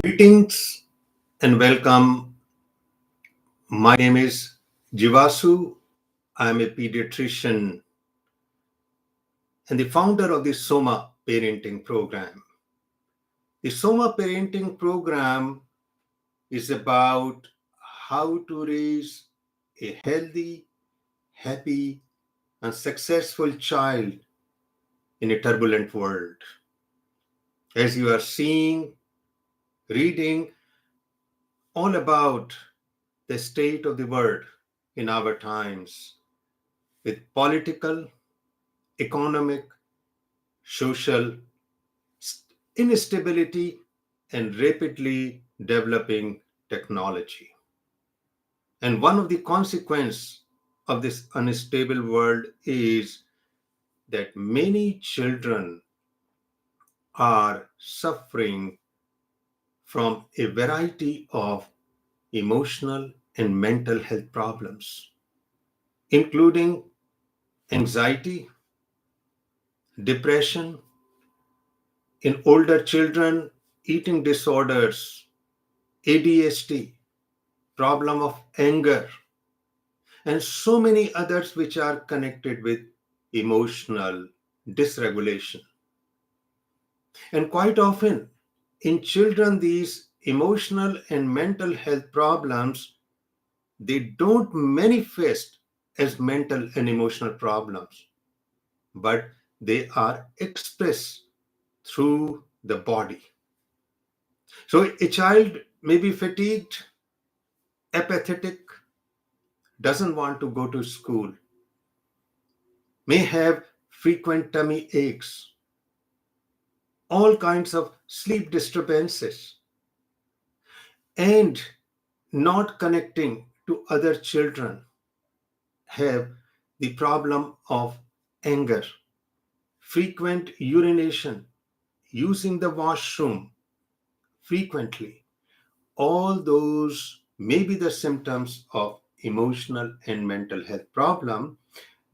Greetings and welcome. My name is Jivasu. I'm a paediatrician and the founder of the Soma Parenting Program. The Soma Parenting Program is about how to raise a healthy, happy, and successful child in a turbulent world. As you are seeing, reading all about the state of the world in our times with political, economic, social instability, and rapidly developing technology. And one of the consequences of this unstable world is that many children are suffering from a variety of emotional and mental health problems, including anxiety, depression, in older children, eating disorders, ADHD, problem of anger, and so many others which are connected with emotional dysregulation. And quite often, in children, these emotional and mental health problems, they don't manifest as mental and emotional problems, but they are expressed through the body. So a child may be fatigued, apathetic, doesn't want to go to school, may have frequent tummy aches, all kinds of sleep disturbances, and not connecting to other children, have the problem of anger, frequent urination, using the washroom frequently. All those may be the symptoms of emotional and mental health problem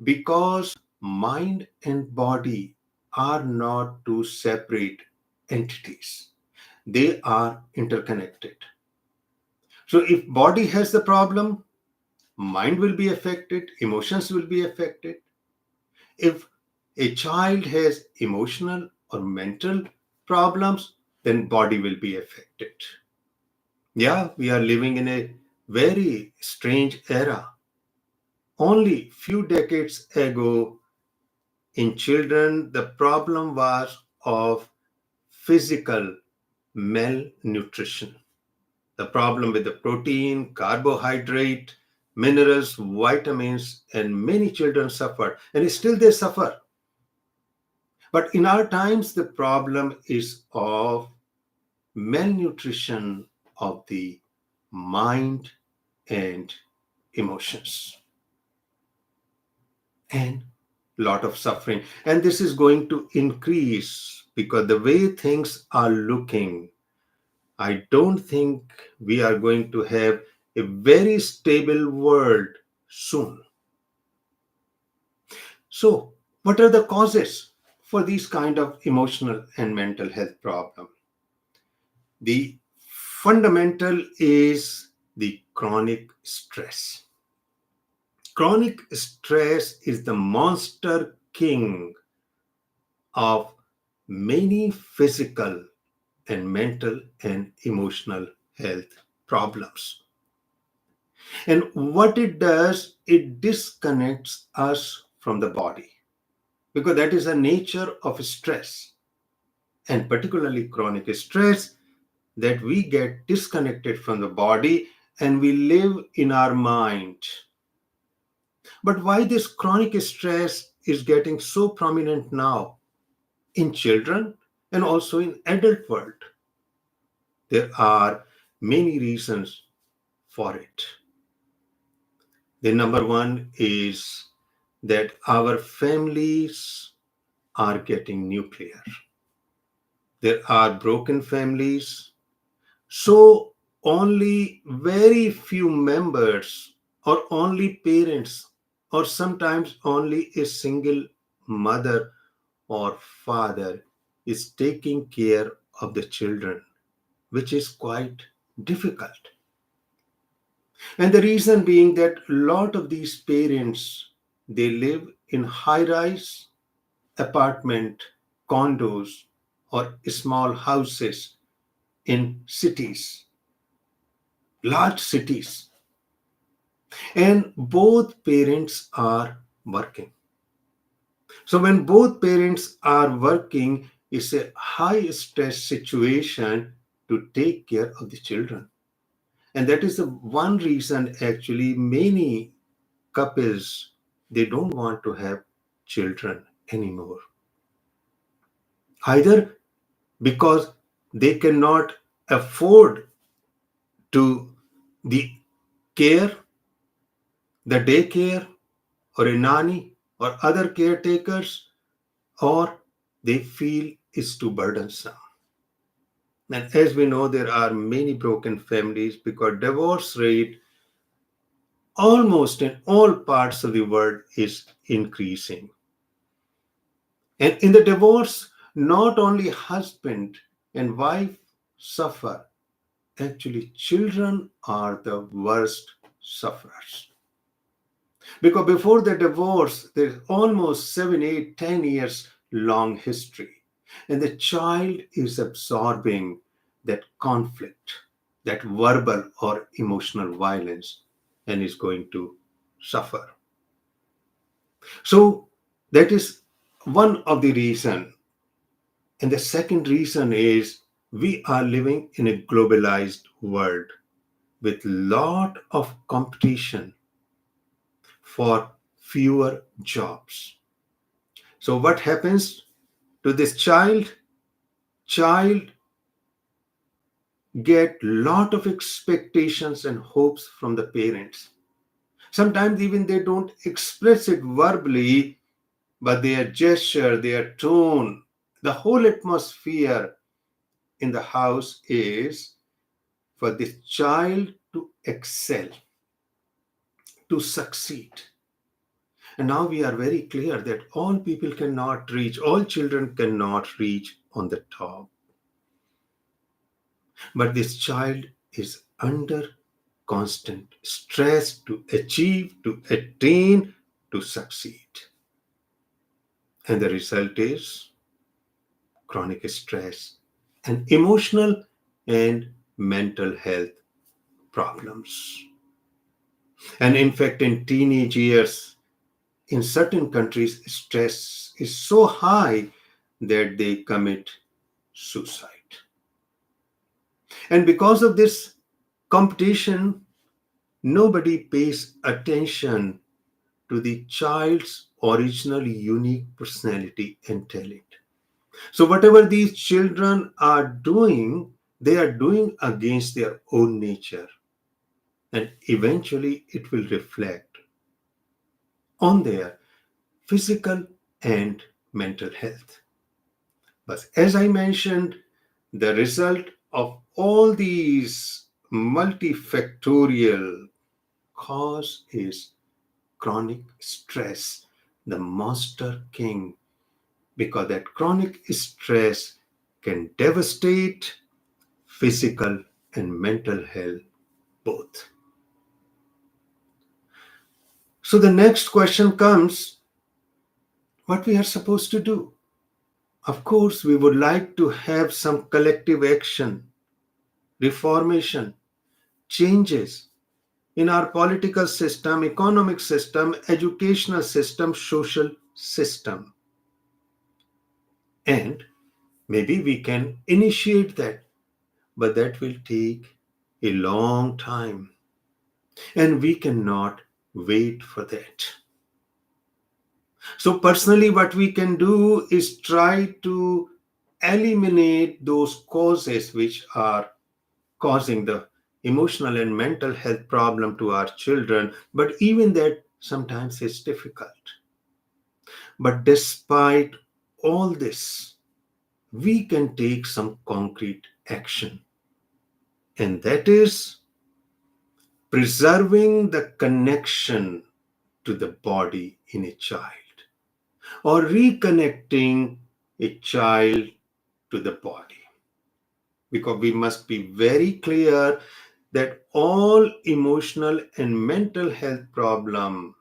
because mind and body are not two separate entities. They are interconnected. So if body has the problem, mind will be affected, emotions will be affected. If a child has emotional or mental problems, then body will be affected. Yeah, we are living in a very strange era. Only few decades ago, in children, the problem was of physical malnutrition. The problem with the protein, carbohydrate, minerals, vitamins, and many children suffered, and still they suffer. But in our times, the problem is of malnutrition of the mind and emotions, and lot of suffering. And this is going to increase because the way things are looking, I don't think we are going to have a very stable world soon. So, what are the causes for these kind of emotional and mental health problem? The fundamental is the chronic stress. Chronic stress is the monster king of many physical and mental and emotional health problems. And what it does, it disconnects us from the body because that is the nature of stress, and particularly chronic stress, that we get disconnected from the body and we live in our mind. But why this chronic stress is getting so prominent now in children and also in adult world? There are many reasons for it. The number one is that our families are getting nuclear. There are broken families. So only very few members or only parents or sometimes only a single mother or father is taking care of the children. which is quite difficult. And the reason being that a lot of these parents, they live in high-rise apartment, condos, or small houses in cities, large cities, and both parents are working. So when both parents are working, it's a high stress situation to take care of the children. And that is the one reason actually many couples, they don't want to have children anymore. Either because they cannot afford to the care, the daycare, or a nanny or other caretakers, or they feel it's too burdensome. And as we know, there are many broken families because divorce rate almost in all parts of the world is increasing. And in the divorce, not only husband and wife suffer, actually children are the worst sufferers. Because before the divorce, there's almost 7, 8, 10 years long history. And the child is absorbing that conflict, that verbal or emotional violence, and is going to suffer. So that is one of the reason. And the second reason is we are living in a globalized world with lot of competition for fewer jobs. So what happens to this child? Child get lot of expectations and hopes from the parents. Sometimes even they don't express it verbally, but their gesture, their tone, the whole atmosphere in the house is for this child to excel, to succeed. And now we are very clear that all people cannot reach, all children cannot reach on the top. But this child is under constant stress to achieve, to attain, to succeed. And the result is chronic stress and emotional and mental health problems. And in fact, in teenage years, in certain countries, stress is so high that they commit suicide. And because of this competition, nobody pays attention to the child's original unique personality and talent. So, whatever these children are doing, they are doing against their own nature. And eventually, it will reflect on their physical and mental health. But as I mentioned, the result of all these multifactorial cause is chronic stress, the monster king, because that chronic stress can devastate physical and mental health both. So the next question comes, what we are supposed to do? Of course, we would like to have some collective action, reformation, changes in our political system, economic system, educational system, social system. And maybe we can initiate that, but that will take a long time. And we cannot wait for that. So, personally, what we can do is try to eliminate those causes which are causing the emotional and mental health problem to our children. But even that sometimes is difficult. But despite all this, we can take some concrete action. And that is preserving the connection to the body in a child or reconnecting a child to the body. because we must be very clear that all emotional and mental health problem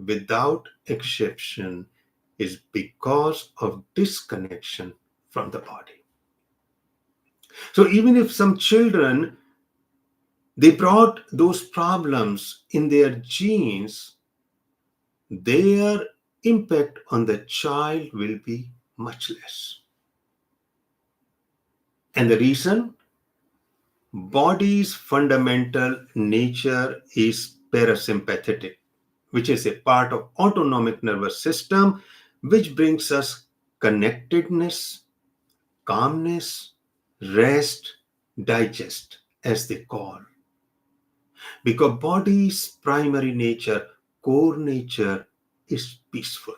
without exception is because of disconnection from the body. So even if some children they brought those problems in their genes, their impact on the child will be much less. And the reason, body's fundamental nature is parasympathetic, which is a part of autonomic nervous system, which brings us connectedness, calmness, rest, digest, as they call. Because body's primary nature, core nature, is peaceful.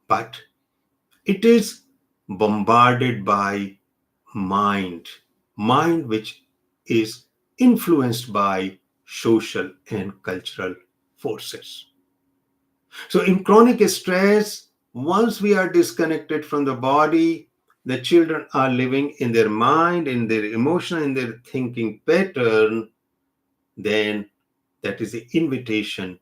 But it is bombarded by mind which is influenced by social and cultural forces. So in chronic stress, once we are disconnected from the body, the children are living in their mind, in their emotion, in their thinking pattern, then that is the invitation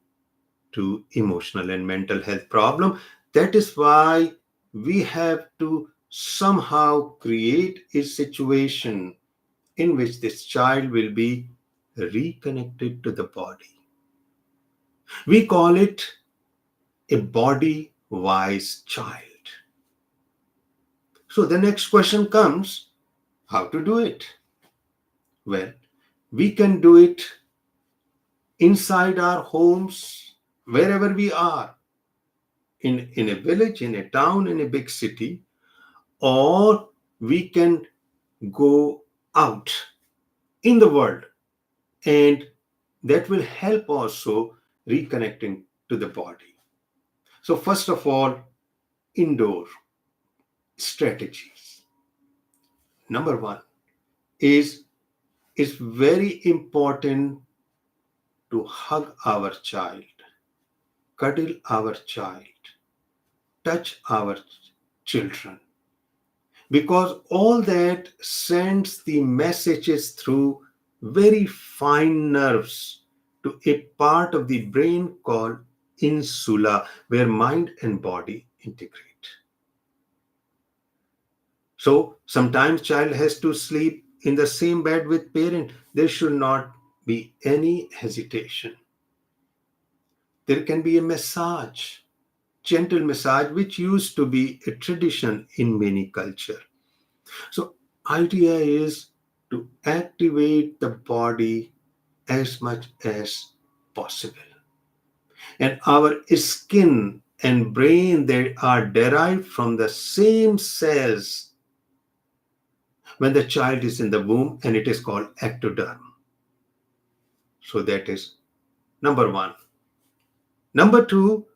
to emotional and mental health problem. That is why we have to somehow create a situation in which this child will be reconnected to the body. We call it a body wise child. So the next question comes, how to do it? Well, we can do it inside our homes, wherever we are, in a village, in a town, in a big city, or we can go out in the world, and that will help also reconnecting to the body. So first of all, indoor strategies. Number one is it's very important to hug our child, cuddle our child, touch our children, because all that sends the messages through very fine nerves to a part of the brain called insula, where mind and body integrate. So sometimes child has to sleep in the same bed with parent. There should not be any hesitation. There can be a massage, gentle massage, which used to be a tradition in many cultures. So idea is to activate the body as much as possible. And our skin and brain, they are derived from the same cells when the child is in the womb, and it is called ectoderm. So that is number one. Number two,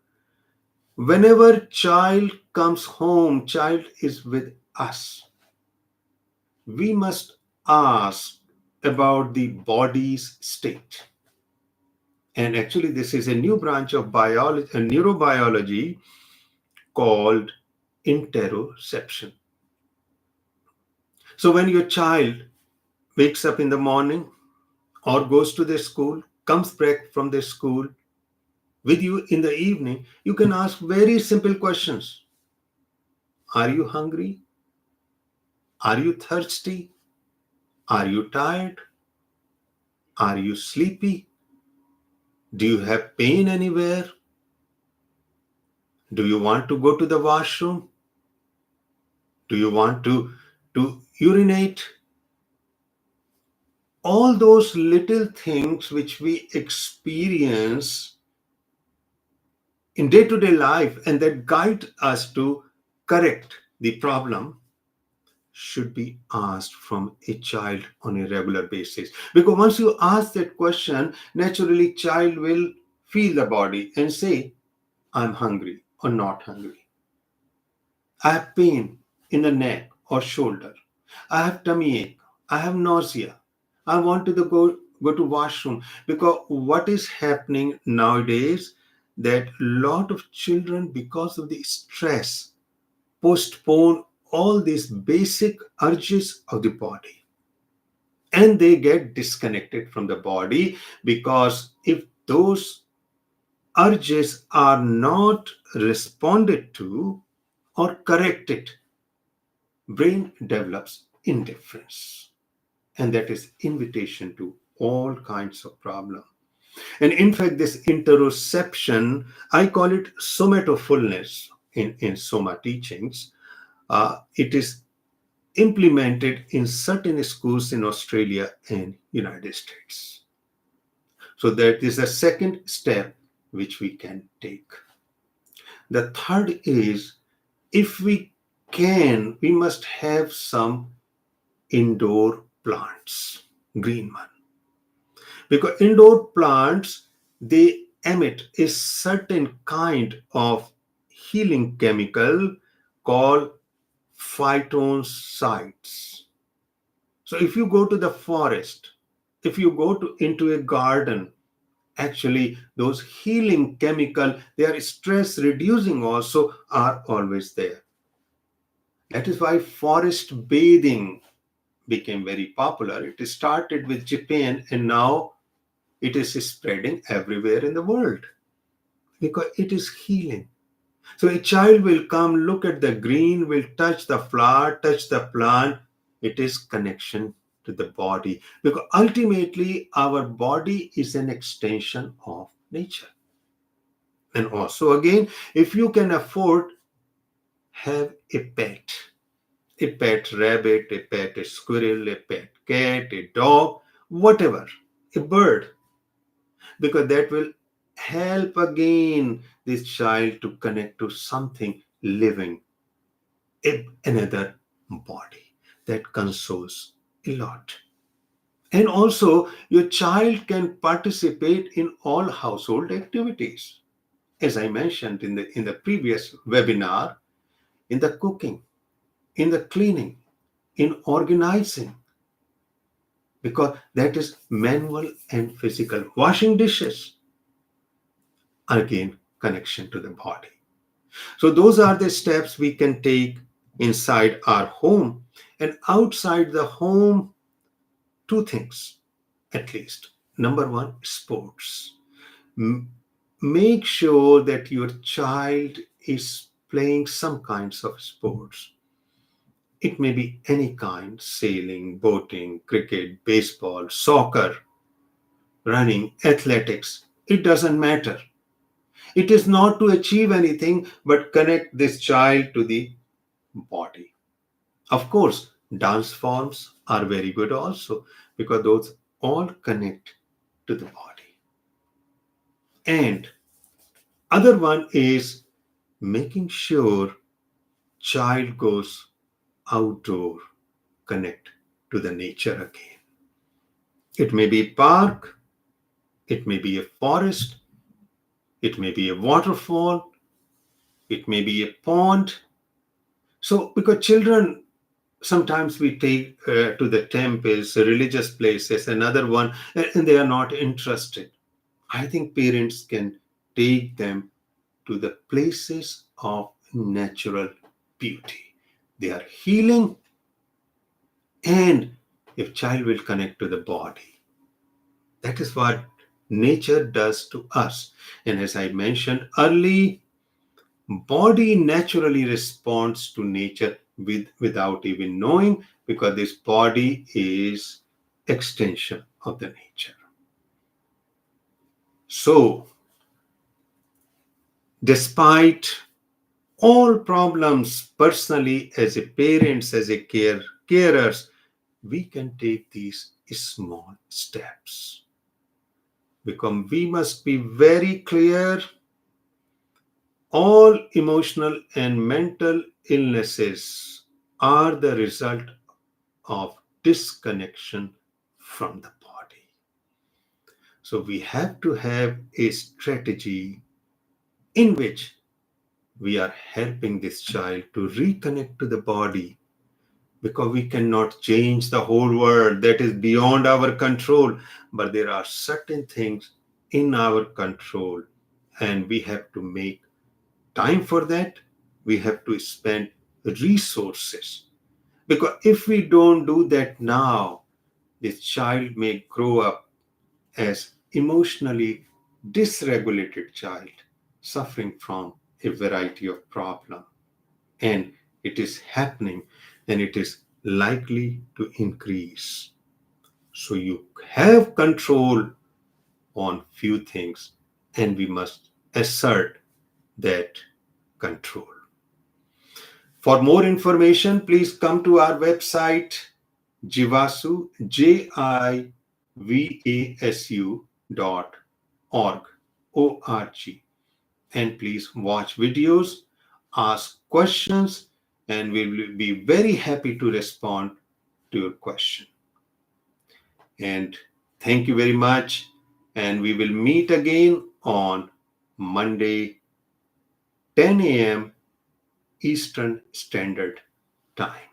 whenever child comes home, child is with us, we must ask about the body's state. And actually, this is a new branch of biology, neurobiology called interoception. So when your child wakes up in the morning or goes to the school, comes back from the school with you in the evening, you can ask very simple questions. Are you hungry? Are you thirsty? Are you tired? Are you sleepy? Do you have pain anywhere? Do you want to go to the washroom? Do you want to urinate? All those little things which we experience in day-to-day life and that guide us to correct the problem should be asked from a child on a regular basis. Because once you ask that question, naturally child will feel the body and say, I'm hungry or not hungry. I have pain in the neck or shoulder. I have tummy ache. I have nausea. I want to go to washroom. Because what is happening nowadays, that lot of children, because of the stress, postpone all these basic urges of the body, and they get disconnected from the body, because if those urges are not responded to or corrected, brain develops indifference, and that is invitation to all kinds of problems. And in fact, this interoception, I call it somatofulness in Soma teachings. It is implemented in certain schools in Australia and United States. So that is the second step which we can take. The third is, if we can, we must have some indoor plants, green one. Because indoor plants, they emit a certain kind of healing chemical called phytoncides. So if you go to the forest, if you go into a garden, actually those healing chemical, they are stress reducing also, are always there. That is why forest bathing became very popular. It started with Japan, and now it is spreading everywhere in the world because it is healing. So a child will come, look at the green, will touch the flower, touch the plant. It is connection to the body, because ultimately our body is an extension of nature. And also, again, if you can afford, have a pet rabbit, a pet squirrel, a pet cat, a dog, whatever, a bird, because that will help again this child to connect to something living, another body. That consoles a lot. And also, your child can participate in all household activities. As I mentioned in the previous webinar, in the cooking, in the cleaning, in organizing, because that is manual and physical. Washing dishes, again, connection to the body. So those are the steps we can take inside our home. And outside the home, two things at least. Number one, sports. Make sure that your child is playing some kinds of sports. It may be any kind: sailing, boating, cricket, baseball, soccer, running, athletics. It doesn't matter. It is not to achieve anything, but connect this child to the body. Of course, dance forms are very good also, because those all connect to the body. And other one is making sure child goes outdoor, connect to the nature again. It may be a park, it may be a forest, it may be a waterfall, it may be a pond. So because children, sometimes we take to the temples, religious places, another one, and they are not interested. I think parents can take them to the places of natural beauty. They are healing, and if child will connect to the body, that is what nature does to us. And as I mentioned early, body naturally responds to nature without even knowing, because this body is extension of the nature. So despite all problems, personally, as a parents, as a carers, we can take these small steps, because we must be very clear: all emotional and mental illnesses are the result of disconnection from the body. So we have to have a strategy in which we are helping this child to reconnect to the body, because we cannot change the whole world. That is beyond our control. But there are certain things in our control, and we have to make time for that. We have to spend resources. Because if we don't do that now, this child may grow up as emotionally dysregulated child suffering from a variety of problems. And it is happening, and it is likely to increase. So you have control on few things, and we must assert that control. For more information, please come to our website, Jivasu, jivasu.org, O-R-G. And please watch videos, ask questions, and we will be very happy to respond to your question. And thank you very much. And we will meet again on Monday, 10 a.m. Eastern Standard Time.